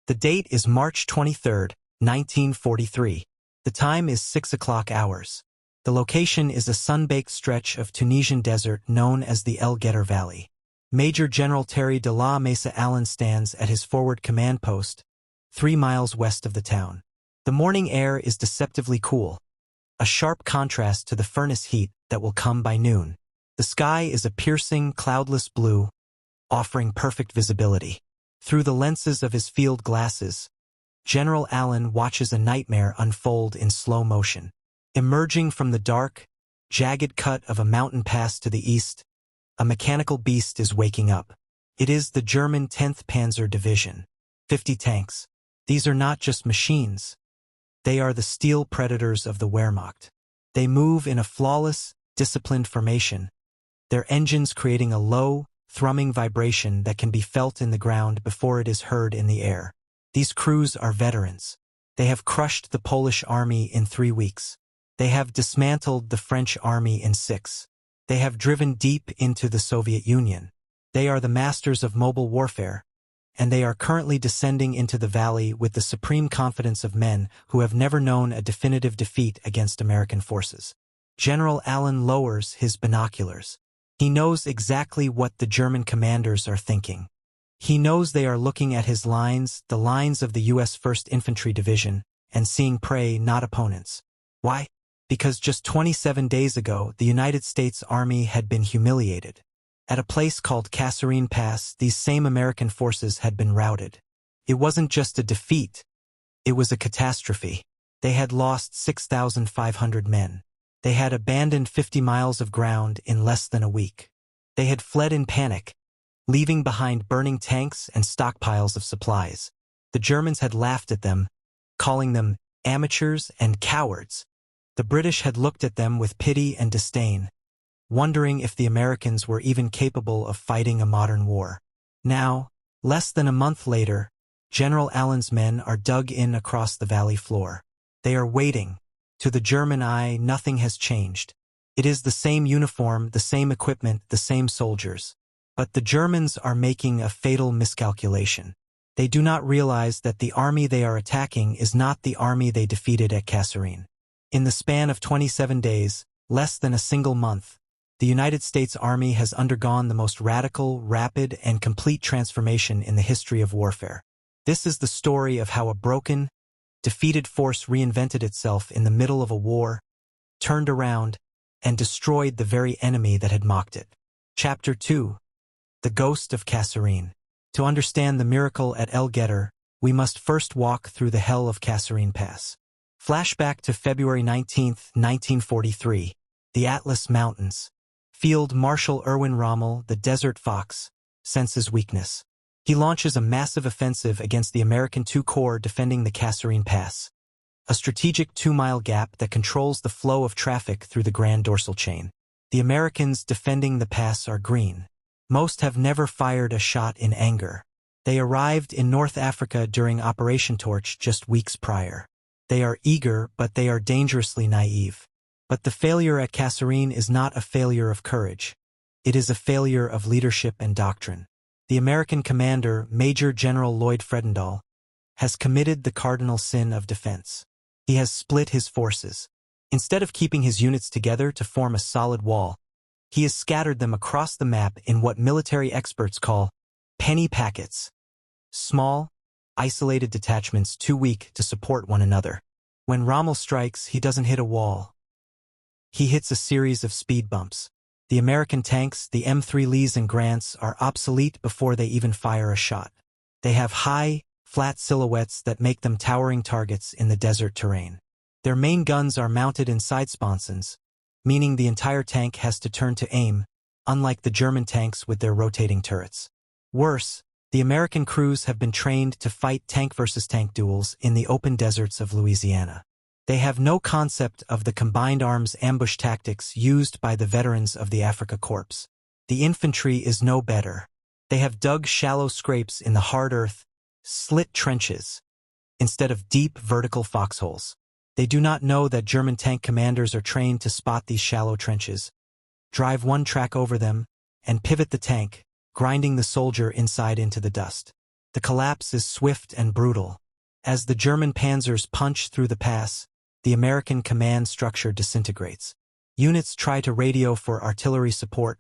The date is March 23, 1943. The time is 6 o'clock hours. The location is a sun-baked stretch of Tunisian desert known as the El Guettar Valley. Major General Terry de la Mesa Allen stands at his forward command post, 3 miles west of the town. The morning air is deceptively cool, a sharp contrast to the furnace heat that will come by noon. The sky is a piercing, cloudless blue, offering perfect visibility. Through the lenses of his field glasses, General Allen watches a nightmare unfold in slow motion. Emerging from the dark, jagged cut of a mountain pass to the east, a mechanical beast is waking up. It is the German 10th Panzer Division. 50 tanks. These are not just machines. They are the steel predators of the Wehrmacht. They move in a flawless, disciplined formation, their engines creating a low, thrumming vibration that can be felt in the ground before it is heard in the air. These crews are veterans. They have crushed the Polish army in 3 weeks. They have dismantled the French army in 6. They have driven deep into the Soviet Union. They are the masters of mobile warfare, and they are currently descending into the valley with the supreme confidence of men who have never known a definitive defeat against American forces. General Allen lowers his binoculars. He knows exactly what the German commanders are thinking. He knows they are looking at his lines, the lines of the U.S. 1st Infantry Division, and seeing prey, not opponents. Why? Because just 27 days ago, the United States Army had been humiliated. At a place called Kasserine Pass, these same American forces had been routed. It wasn't just a defeat. It was a catastrophe. They had lost 6,500 men. They had abandoned 50 miles of ground in less than a week. They had fled in panic, leaving behind burning tanks and stockpiles of supplies. The Germans had laughed at them, calling them amateurs and cowards. The British had looked at them with pity and disdain, wondering if the Americans were even capable of fighting a modern war. Now, less than a month later, General Allen's men are dug in across the valley floor. They are waiting. To the German eye, nothing has changed. It is the same uniform, the same equipment, the same soldiers. But the Germans are making a fatal miscalculation. They do not realize that the army they are attacking is not the army they defeated at Kasserine. In the span of 27 days, less than a single month, the United States Army has undergone the most radical, rapid, and complete transformation in the history of warfare. This is the story of how a broken, defeated force reinvented itself in the middle of a war, turned around, and destroyed the very enemy that had mocked it. Chapter 2. The Ghost of Kasserine. To understand the miracle at El Guettar, we must first walk through the hell of Kasserine Pass. Flashback to February 19, 1943. The Atlas Mountains. Field Marshal Erwin Rommel, the Desert Fox, senses weakness. He launches a massive offensive against the American II Corps defending the Kasserine Pass, a strategic 2-mile gap that controls the flow of traffic through the Grand Dorsal Chain. The Americans defending the pass are green. Most have never fired a shot in anger. They arrived in North Africa during Operation Torch just weeks prior. They are eager, but they are dangerously naive. But the failure at Kasserine is not a failure of courage. It is a failure of leadership and doctrine. The American commander, Major General Lloyd Fredendall, has committed the cardinal sin of defense. He has split his forces. Instead of keeping his units together to form a solid wall, he has scattered them across the map in what military experts call penny packets. Small, isolated detachments too weak to support one another. When Rommel strikes, he doesn't hit a wall. He hits a series of speed bumps. The American tanks, the M3 Lees and Grants, are obsolete before they even fire a shot. They have high, flat silhouettes that make them towering targets in the desert terrain. Their main guns are mounted in side sponsons, meaning the entire tank has to turn to aim, unlike the German tanks with their rotating turrets. Worse, the American crews have been trained to fight tank versus tank duels in the open deserts of Louisiana. They have no concept of the combined arms ambush tactics used by the veterans of the Afrika Korps. The infantry is no better. They have dug shallow scrapes in the hard earth, slit trenches, instead of deep vertical foxholes. They do not know that German tank commanders are trained to spot these shallow trenches, drive one track over them, and pivot the tank, grinding the soldier inside into the dust. The collapse is swift and brutal. As the German panzers punch through the pass, the American command structure disintegrates. Units try to radio for artillery support,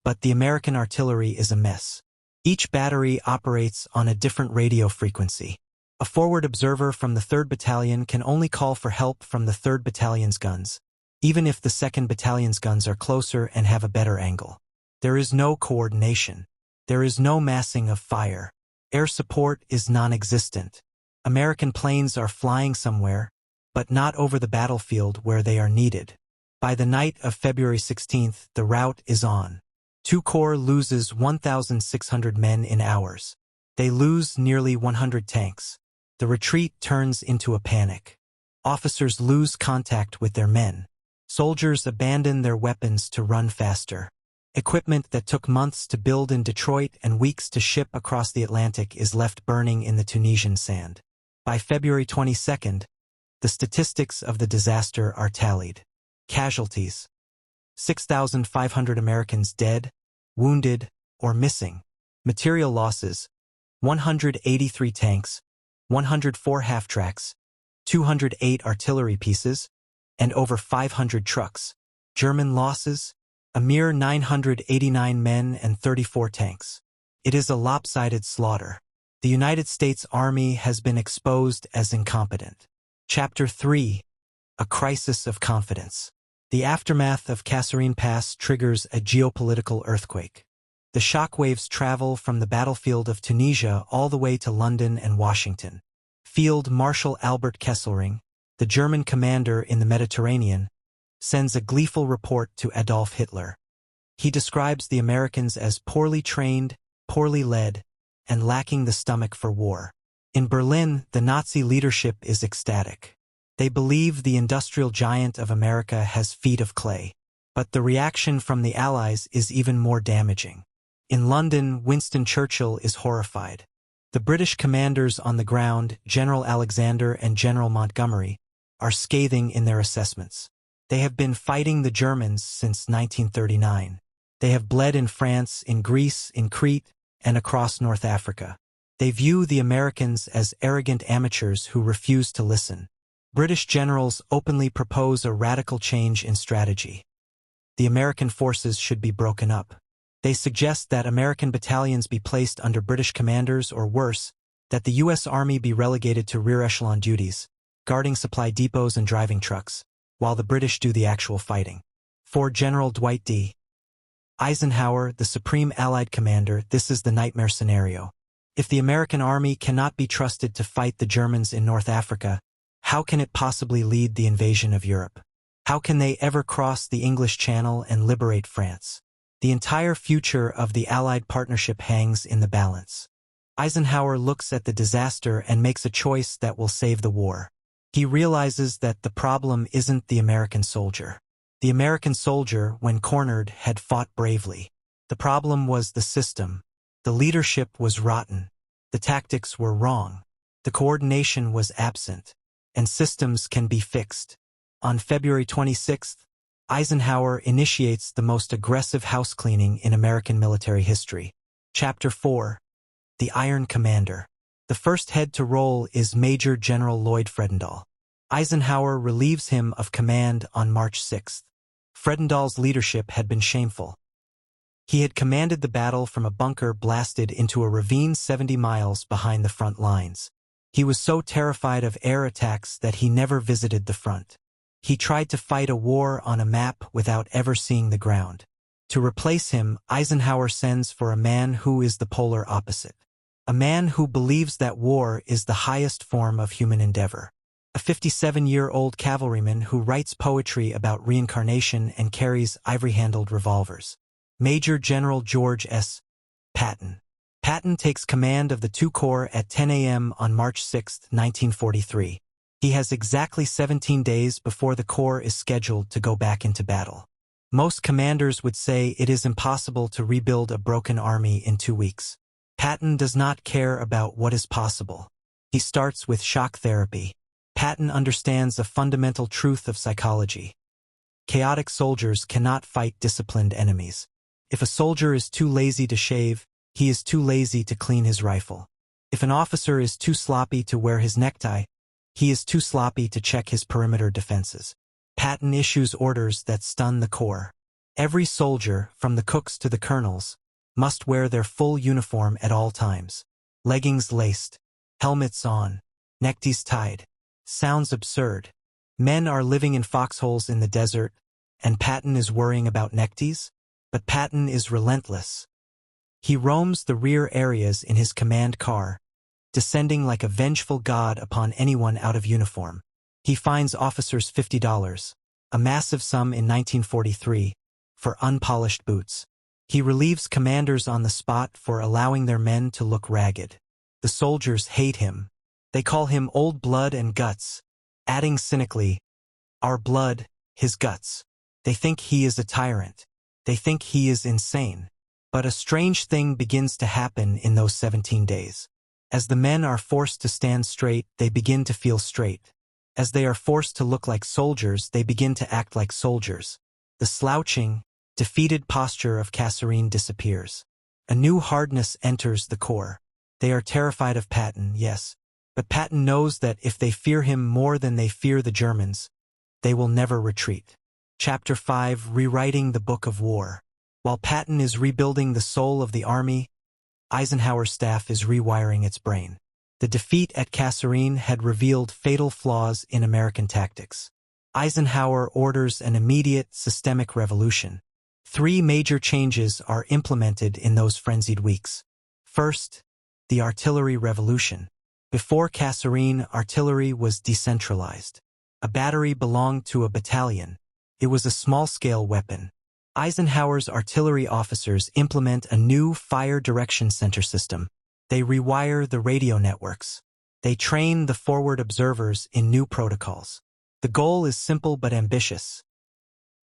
but the American artillery is a mess. Each battery operates on a different radio frequency. A forward observer from the 3rd Battalion can only call for help from the 3rd Battalion's guns, even if the 2nd Battalion's guns are closer and have a better angle. There is no coordination. There is no massing of fire. Air support is non-existent. American planes are flying somewhere, but not over the battlefield where they are needed. By the night of February 16th, the rout is on. 2 Corps loses 1,600 men in hours. They lose nearly 100 tanks. The retreat turns into a panic. Officers lose contact with their men. Soldiers abandon their weapons to run faster. Equipment that took months to build in Detroit and weeks to ship across the Atlantic is left burning in the Tunisian sand. By February 22nd, the statistics of the disaster are tallied. Casualties: 6,500 Americans dead, wounded, or missing. Material losses: 183 tanks, 104 half-tracks, 208 artillery pieces, and over 500 trucks. German losses: a mere 989 men and 34 tanks. It is a lopsided slaughter. The United States Army has been exposed as incompetent. Chapter 3: A Crisis of Confidence. The aftermath of Kasserine Pass triggers a geopolitical earthquake. The shockwaves travel from the battlefield of Tunisia all the way to London and Washington. Field Marshal Albert Kesselring, the German commander in the Mediterranean, sends a gleeful report to Adolf Hitler. He describes the Americans as poorly trained, poorly led, and lacking the stomach for war. In Berlin, the Nazi leadership is ecstatic. They believe the industrial giant of America has feet of clay. But the reaction from the Allies is even more damaging. In London, Winston Churchill is horrified. The British commanders on the ground, General Alexander and General Montgomery, are scathing in their assessments. They have been fighting the Germans since 1939. They have bled in France, in Greece, in Crete, and across North Africa. They view the Americans as arrogant amateurs who refuse to listen. British generals openly propose a radical change in strategy. The American forces should be broken up. They suggest that American battalions be placed under British commanders, or worse, that the U.S. Army be relegated to rear echelon duties, guarding supply depots and driving trucks, while the British do the actual fighting. For General Dwight D. Eisenhower, the Supreme Allied Commander, this is the nightmare scenario. If the American Army cannot be trusted to fight the Germans in North Africa, how can it possibly lead the invasion of Europe? How can they ever cross the English Channel and liberate France? The entire future of the Allied partnership hangs in the balance. Eisenhower looks at the disaster and makes a choice that will save the war. He realizes that the problem isn't the American soldier. The American soldier, when cornered, had fought bravely. The problem was the system. The leadership was rotten. The tactics were wrong. The coordination was absent. And systems can be fixed. On February 26th, Eisenhower initiates the most aggressive house cleaning in American military history. Chapter 4: The Iron Commander. The first head to roll is Major General Lloyd Fredendall. Eisenhower relieves him of command on March 6th. Fredendall's leadership had been shameful. He had commanded the battle from a bunker blasted into a ravine 70 miles behind the front lines. He was so terrified of air attacks that he never visited the front. He tried to fight a war on a map without ever seeing the ground. To replace him, Eisenhower sends for a man who is the polar opposite. A man who believes that war is the highest form of human endeavor. A 57-year-old cavalryman who writes poetry about reincarnation and carries ivory-handled revolvers. Major General George S. Patton. Patton takes command of the 2 Corps at 10 a.m. on March 6, 1943. He has exactly 17 days before the Corps is scheduled to go back into battle. Most commanders would say it is impossible to rebuild a broken army in 2 weeks. Patton does not care about what is possible. He starts with shock therapy. Patton understands a fundamental truth of psychology. Chaotic soldiers cannot fight disciplined enemies. If a soldier is too lazy to shave, he is too lazy to clean his rifle. If an officer is too sloppy to wear his necktie, he is too sloppy to check his perimeter defenses. Patton issues orders that stun the corps. Every soldier, from the cooks to the colonels, must wear their full uniform at all times. Leggings laced, helmets on, neckties tied. Sounds absurd. Men are living in foxholes in the desert, and Patton is worrying about neckties? But Patton is relentless. He roams the rear areas in his command car, descending like a vengeful god upon anyone out of uniform. He fines officers $50, a massive sum in 1943, for unpolished boots. He relieves commanders on the spot for allowing their men to look ragged. The soldiers hate him. They call him old blood and guts, adding cynically, our blood, his guts. They think he is a tyrant. They think he is insane. But a strange thing begins to happen in those 17 days. As the men are forced to stand straight, they begin to feel straight. As they are forced to look like soldiers, they begin to act like soldiers. The slouching, defeated posture of Kasserine disappears. A new hardness enters the corps. They are terrified of Patton, yes, but Patton knows that if they fear him more than they fear the Germans, they will never retreat. Chapter 5: Rewriting the Book of War. While Patton is rebuilding the soul of the army, Eisenhower's staff is rewiring its brain. The defeat at Kasserine had revealed fatal flaws in American tactics. Eisenhower orders an immediate, systemic revolution. 3 major changes are implemented in those frenzied weeks. First, the artillery revolution. Before Kasserine, artillery was decentralized. A battery belonged to a battalion. It was a small-scale weapon. Eisenhower's artillery officers implement a new fire direction center system. They rewire the radio networks. They train the forward observers in new protocols. The goal is simple but ambitious.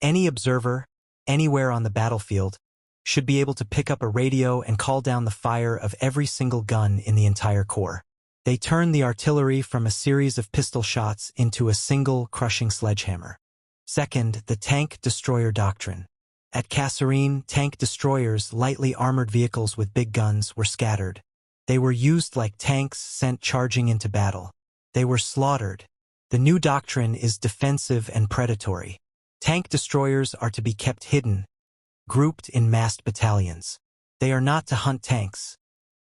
Any observer, anywhere on the battlefield, should be able to pick up a radio and call down the fire of every single gun in the entire corps. They turn the artillery from a series of pistol shots into a single, crushing sledgehammer. Second, the tank destroyer doctrine. At Kasserine, tank destroyers, lightly armored vehicles with big guns, were scattered. They were used like tanks sent charging into battle. They were slaughtered. The new doctrine is defensive and predatory. Tank destroyers are to be kept hidden, grouped in massed battalions. They are not to hunt tanks.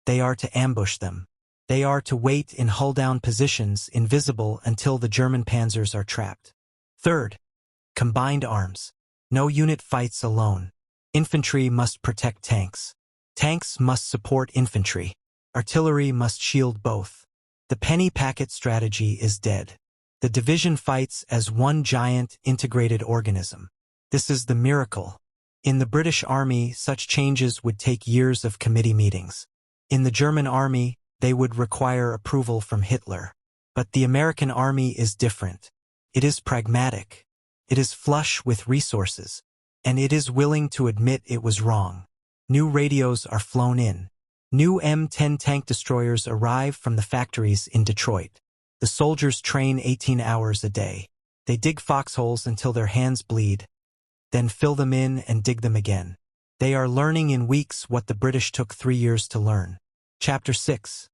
They are to ambush them. They are to wait in hull-down positions, invisible until the German panzers are trapped. Third, combined arms. No unit fights alone. Infantry must protect tanks. Tanks must support infantry. Artillery must shield both. The penny packet strategy is dead. The division fights as one giant, integrated organism. This is the miracle. In the British Army, such changes would take years of committee meetings. In the German Army, they would require approval from Hitler. But the American Army is different. It is pragmatic. It is flush with resources. And it is willing to admit it was wrong. New radios are flown in. New M10 tank destroyers arrive from the factories in Detroit. The soldiers train 18 hours a day. They dig foxholes until their hands bleed, then fill them in and dig them again. They are learning in weeks what the British took 3 years to learn. Chapter 6: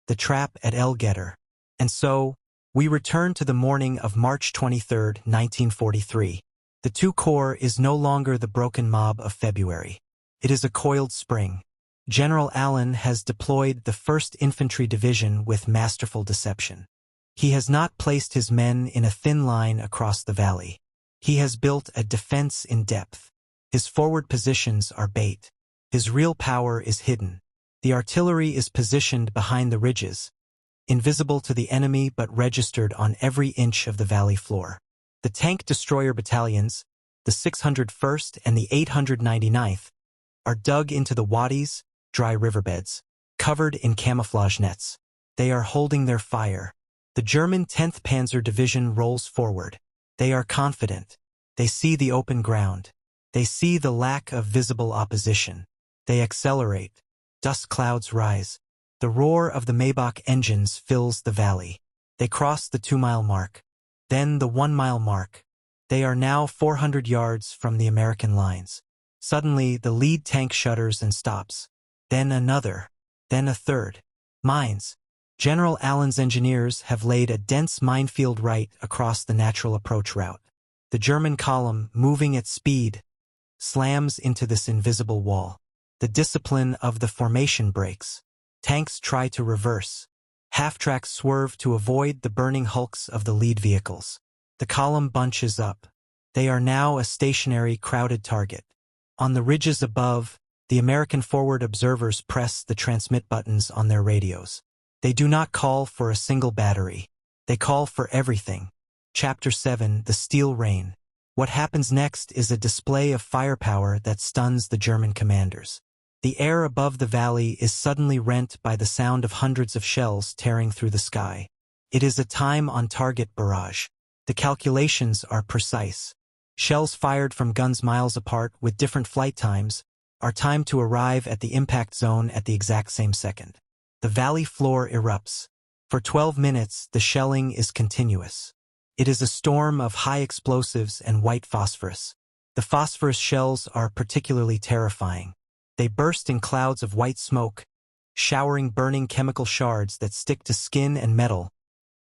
The Trap at El Guettar. And so, we return to the morning of March 23, 1943. The two corps is no longer the broken mob of February. It is a coiled spring. General Allen has deployed the 1st Infantry Division with masterful deception. He has not placed his men in a thin line across the valley. He has built a defense in depth. His forward positions are bait. His real power is hidden. The artillery is positioned behind the ridges, invisible to the enemy but registered on every inch of the valley floor. The tank destroyer battalions, the 601st and the 899th, are dug into the wadis, dry riverbeds, covered in camouflage nets. They are holding their fire. The German 10th Panzer Division rolls forward. They are confident. They see the open ground. They see the lack of visible opposition. They accelerate. Dust clouds rise. The roar of the Maybach engines fills the valley. They cross the 2-mile mark. Then the 1-mile mark. They are now 400 yards from the American lines. Suddenly, the lead tank shudders and stops. Then another. Then a third. Mines. General Allen's engineers have laid a dense minefield right across the natural approach route. The German column, moving at speed, slams into this invisible wall. The discipline of the formation breaks. Tanks try to reverse. Half-tracks swerve to avoid the burning hulks of the lead vehicles. The column bunches up. They are now a stationary, crowded target. On the ridges above, the American forward observers press the transmit buttons on their radios. They do not call for a single battery. They call for everything. Chapter 7, The Steel Rain. What happens next is a display of firepower that stuns the German commanders. The air above the valley is suddenly rent by the sound of hundreds of shells tearing through the sky. It is a time-on-target barrage. The calculations are precise. Shells fired from guns miles apart with different flight times are timed to arrive at the impact zone at the exact same second. The valley floor erupts. For 12 minutes, the shelling is continuous. It is a storm of high explosives and white phosphorus. The phosphorus shells are particularly terrifying. They burst in clouds of white smoke, showering burning chemical shards that stick to skin and metal,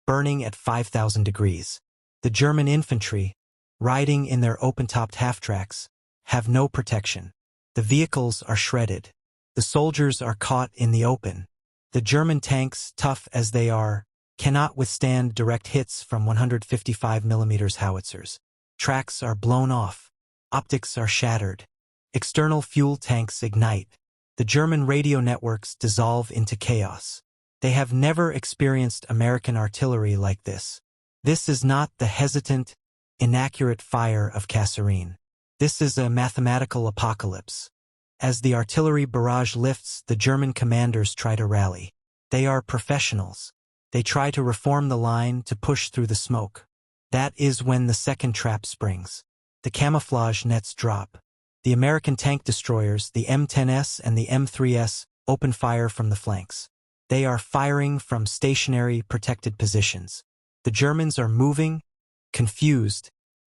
burning at 5,000 degrees. The German infantry, riding in their open-topped half-tracks, have no protection. The vehicles are shredded. The soldiers are caught in the open. The German tanks, tough as they are, cannot withstand direct hits from 155mm howitzers. Tracks are blown off. Optics are shattered. External fuel tanks ignite. The German radio networks dissolve into chaos. They have never experienced American artillery like this. This is not the hesitant, inaccurate fire of Kasserine. This is a mathematical apocalypse. As the artillery barrage lifts, the German commanders try to rally. They are professionals. They try to reform the line to push through the smoke. That is when the second trap springs. The camouflage nets drop. The American tank destroyers, the M10S and the M3S, open fire from the flanks. They are firing from stationary, protected positions. The Germans are moving, confused,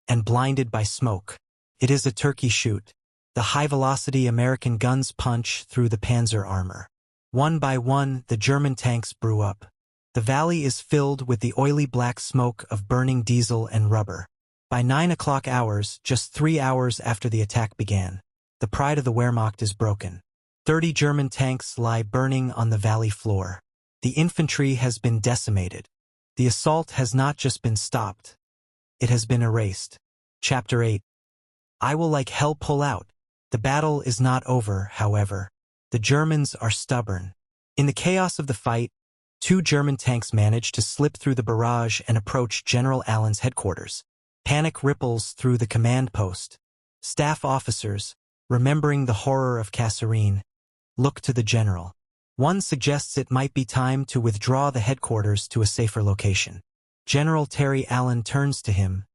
and blinded by smoke. It is a turkey shoot. The high-velocity American guns punch through the Panzer armor. One by one, the German tanks brew up. The valley is filled with the oily black smoke of burning diesel and rubber. By 9 o'clock hours, just 3 hours after the attack began, the pride of the Wehrmacht is broken. 30 German tanks lie burning on the valley floor. The infantry has been decimated. The assault has not just been stopped. It has been erased. Chapter 8. I will like hell pull out. The battle is not over, however. The Germans are stubborn. In the chaos of the fight, 2 German tanks manage to slip through the barrage and approach General Allen's headquarters. Panic ripples through the command post. Staff officers, remembering the horror of Kasserine, look to the general. One suggests it might be time to withdraw the headquarters to a safer location. General Terry Allen turns to him,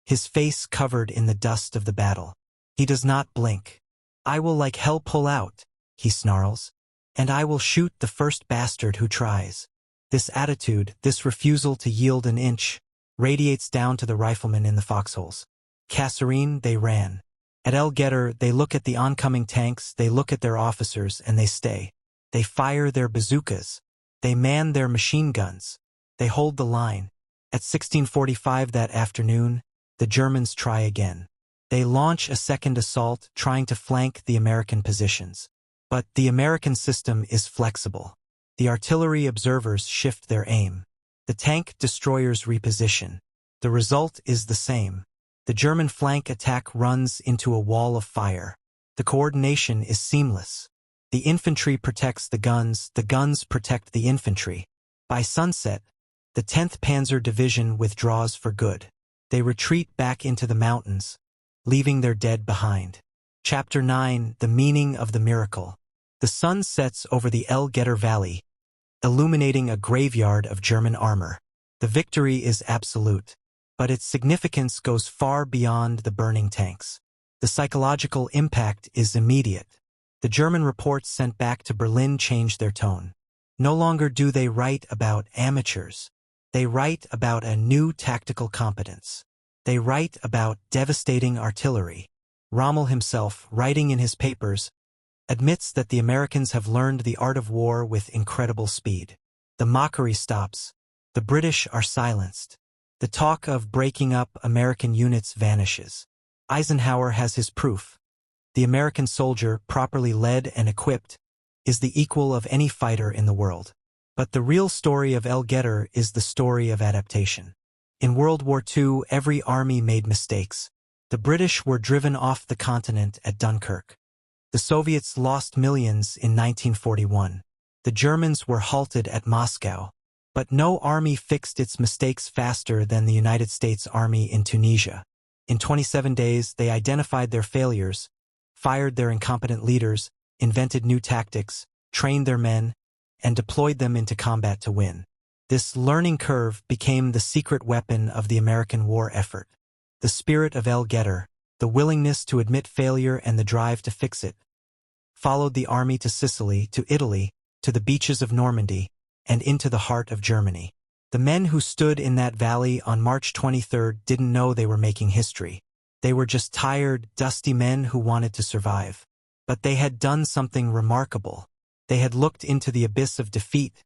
his face covered in the dust of the battle. He does not blink. I will like hell pull out, he snarls, and I will shoot the first bastard who tries. This attitude, this refusal to yield an inch, radiates down to the riflemen in the foxholes. Kasserine, they ran. At El Guettar, they look at the oncoming tanks, they look at their officers, and they stay. They fire their bazookas. They man their machine guns. They hold the line. At 16:45 that afternoon, the Germans try again. They launch a second assault, trying to flank the American positions. But the American system is flexible. The artillery observers shift their aim. The tank destroyers reposition. The result is the same. The German flank attack runs into a wall of fire. The coordination is seamless. The infantry protects the guns protect the infantry. By sunset, the 10th Panzer Division withdraws for good. They retreat back into the mountains, leaving their dead behind. Chapter 9, The Meaning of the Miracle. The sun sets over the El Guettar Valley, illuminating a graveyard of German armor. The victory is absolute, but its significance goes far beyond the burning tanks. The psychological impact is immediate. The German reports sent back to Berlin change their tone. No longer do they write about amateurs. They write about a new tactical competence. They write about devastating artillery. Rommel himself, writing in his papers, admits that the Americans have learned the art of war with incredible speed. The mockery stops. The British are silenced. The talk of breaking up American units vanishes. Eisenhower has his proof. The American soldier, properly led and equipped, is the equal of any fighter in the world. But the real story of El Guettar is the story of adaptation. In World War II, every army made mistakes. The British were driven off the continent at Dunkirk. The Soviets lost millions in 1941. The Germans were halted at Moscow. But no army fixed its mistakes faster than the United States Army in Tunisia. In 27 days, they identified their failures, fired their incompetent leaders, invented new tactics, trained their men, and deployed them into combat to win. This learning curve became the secret weapon of the American war effort. The spirit of El Guettar, the willingness to admit failure and the drive to fix it, followed the army to Sicily, to Italy, to the beaches of Normandy, and into the heart of Germany. The men who stood in that valley on March 23rd didn't know they were making history. They were just tired, dusty men who wanted to survive. But they had done something remarkable. They had looked into the abyss of defeat,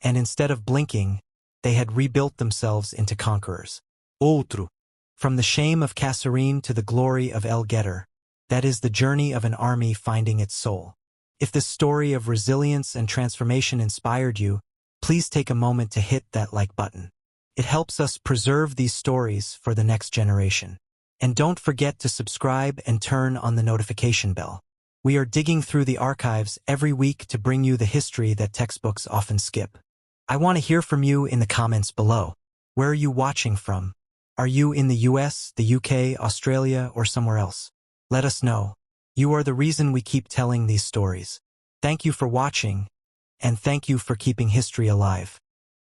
and instead of blinking, they had rebuilt themselves into conquerors. Outro. From the shame of Kasserine to the glory of El Guettar, that is the journey of an army finding its soul. If this story of resilience and transformation inspired you, please take a moment to hit that like button. It helps us preserve these stories for the next generation. And don't forget to subscribe and turn on the notification bell. We are digging through the archives every week to bring you the history that textbooks often skip. I want to hear from you in the comments below. Where are you watching from? Are you in the US, the UK, Australia, or somewhere else? Let us know. You are the reason we keep telling these stories. Thank you for watching, and thank you for keeping history alive.